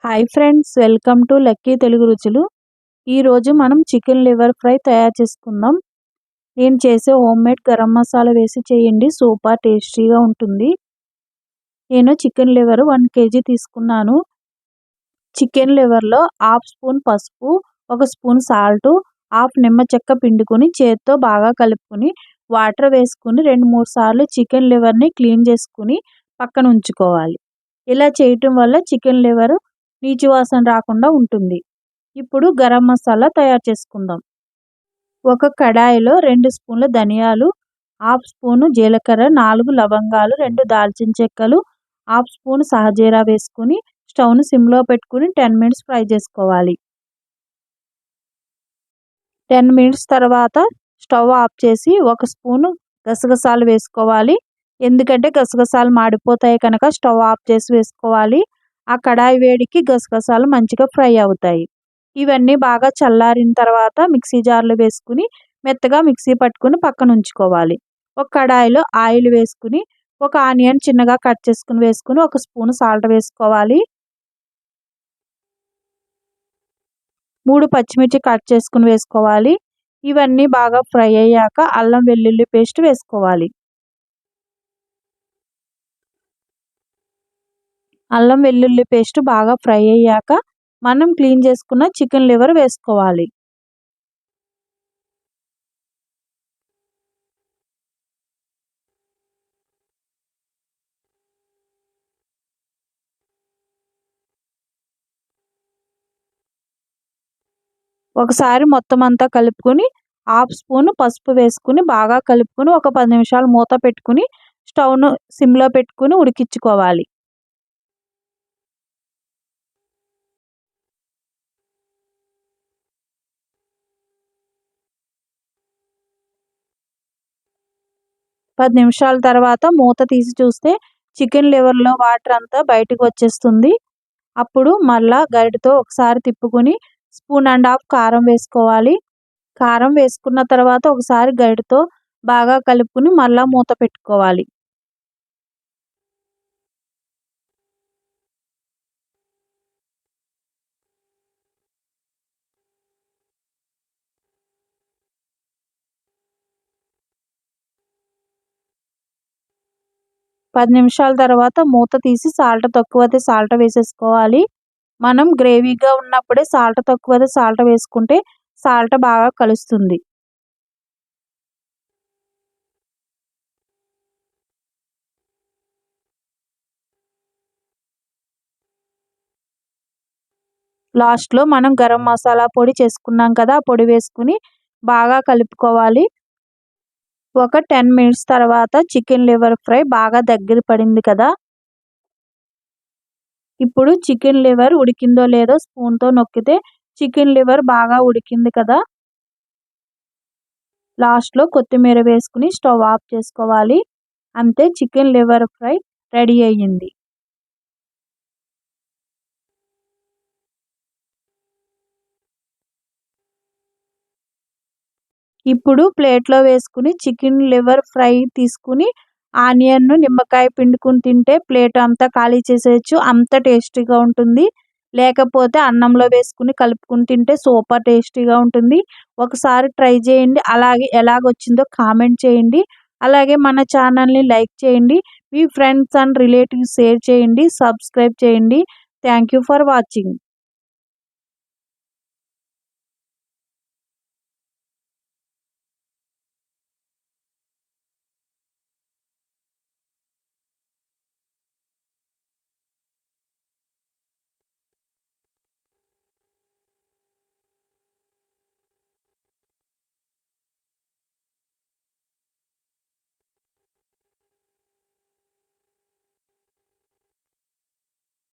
Hi friends, welcome to lucky Telugu రుచులు. ఈరోజు మనం చికెన్ లివర్ ఫ్రై తయారు చేసుకుందాం. నేను చేసే హోమ్మేడ్ గరం మసాలా వేసి చేయండి, సూపర్ టేస్టీగా ఉంటుంది. నేను చికెన్ లివర్ 1 kg తీసుకున్నాను. చికెన్ లివర్లో హాఫ్ స్పూన్ పసుపు, 1 స్పూన్ సాల్ట్, హాఫ్ నిమ్మ చెక్క పిండుకొని చేత్తో బాగా కలుపుకొని వాటర్ వేసుకుని 2-3 సార్లు చికెన్ లివర్ని క్లీన్ చేసుకుని పక్కన ఉంచుకోవాలి. ఇలా చేయటం వల్ల చికెన్ లివర్ నీచు వాసన రాకుండా ఉంటుంది. ఇప్పుడు గరం మసాలా తయారు చేసుకుందాం. ఒక కడాయిలో 2 స్పూన్ల ధనియాలు, హాఫ్ స్పూను జీలకర్ర, 4 లవంగాలు, 2 దాల్చిన చెక్కలు, హాఫ్ స్పూన్ షాజీరా వేసుకుని స్టవ్ను సిమ్లో పెట్టుకుని 10 మినిట్స్ ఫ్రై చేసుకోవాలి. 10 మినిట్స్ తర్వాత స్టవ్ ఆఫ్ చేసి 1 స్పూను గసగసాలు వేసుకోవాలి. ఎందుకంటే గసగసాలు మాడిపోతాయి కనుక స్టవ్ ఆఫ్ చేసి వేసుకోవాలి. ఆ కడాయి వేడికి గసగసాలు మంచిగా ఫ్రై అవుతాయి. ఇవన్నీ బాగా చల్లారిన తర్వాత మిక్సీ జార్లో వేసుకుని మెత్తగా మిక్సీ పట్టుకుని పక్కన ఉంచుకోవాలి. ఒక కడాయిలో ఆయిల్ వేసుకుని ఒక ఆనియన్ చిన్నగా కట్ చేసుకుని వేసుకుని 1 స్పూన్ సాల్ట్ వేసుకోవాలి. 3 పచ్చిమిర్చి కట్ చేసుకుని వేసుకోవాలి. ఇవన్నీ బాగా ఫ్రై అయ్యాక అల్లం వెల్లుల్లి పేస్ట్ వేసుకోవాలి. అల్లం వెల్లుల్లి పేస్ట్ బాగా ఫ్రై అయ్యాక మనం క్లీన్ చేసుకున్న చికెన్ లివర్ వేసుకోవాలి. ఒకసారి మొత్తం అంతా కలుపుకొని హాఫ్ స్పూన్ పసుపు వేసుకుని బాగా కలుపుకొని ఒక 10 నిమిషాలు మూత పెట్టుకుని స్టవ్ను సిమ్లో పెట్టుకుని ఉడికించుకోవాలి. పది నిమిషాల తర్వాత మూత తీసి చూస్తే చికెన్ లివర్లో వాటర్ అంతా బయటకు వచ్చేస్తుంది. అప్పుడు మళ్ళా గరిటెతో ఒకసారి తిప్పుకొని 1.5 స్పూన్ కారం వేసుకోవాలి. కారం వేసుకున్న తర్వాత ఒకసారి గరిటెతో బాగా కలుపుకొని మళ్ళా మూత పెట్టుకోవాలి. పది నిమిషాల తర్వాత మూత తీసి సాల్ట్ తక్కువైతే సాల్ట్ వేసేసుకోవాలి. మనం గ్రేవీగా ఉన్నప్పుడే సాల్ట్ తక్కువైతే సాల్ట్ వేసుకుంటే సాల్ట్ బాగా కలుస్తుంది. లాస్ట్లో మనం గరం మసాలా పొడి చేసుకున్నాం కదా, ఆ పొడి వేసుకుని బాగా కలుపుకోవాలి. ఒక 10 మినిట్స్ తర్వాత చికెన్ లివర్ ఫ్రై బాగా దగ్గర పడింది కదా. ఇప్పుడు చికెన్ లివర్ ఉడికిందో లేదో స్పూన్తో నొక్కితే చికెన్ లివర్ బాగా ఉడికింది కదా. లాస్ట్లో కొత్తిమీర వేసుకుని స్టవ్ ఆఫ్ చేసుకోవాలి. అంతే, చికెన్ లివర్ ఫ్రై రెడీ అయ్యింది. ఇప్పుడు ప్లేట్లో వేసుకుని చికెన్ లివర్ ఫ్రై తీసుకుని ఆనియన్ను నిమ్మకాయ పిండుకుని తింటే ప్లేట్ అంతా ఖాళీ చేసేయచ్చు. అంత టేస్టీగా ఉంటుంది. లేకపోతే అన్నంలో వేసుకుని కలుపుకుని తింటే సూపర్ టేస్టీగా ఉంటుంది. ఒకసారి ట్రై చేయండి. అలాగే ఎలాగొచ్చిందో కామెంట్ చేయండి. అలాగే మన ఛానల్ని లైక్ చేయండి. మీ ఫ్రెండ్స్ అండ్ రిలేటివ్స్ షేర్ చేయండి. సబ్స్క్రైబ్ చేయండి. Thank you for watching.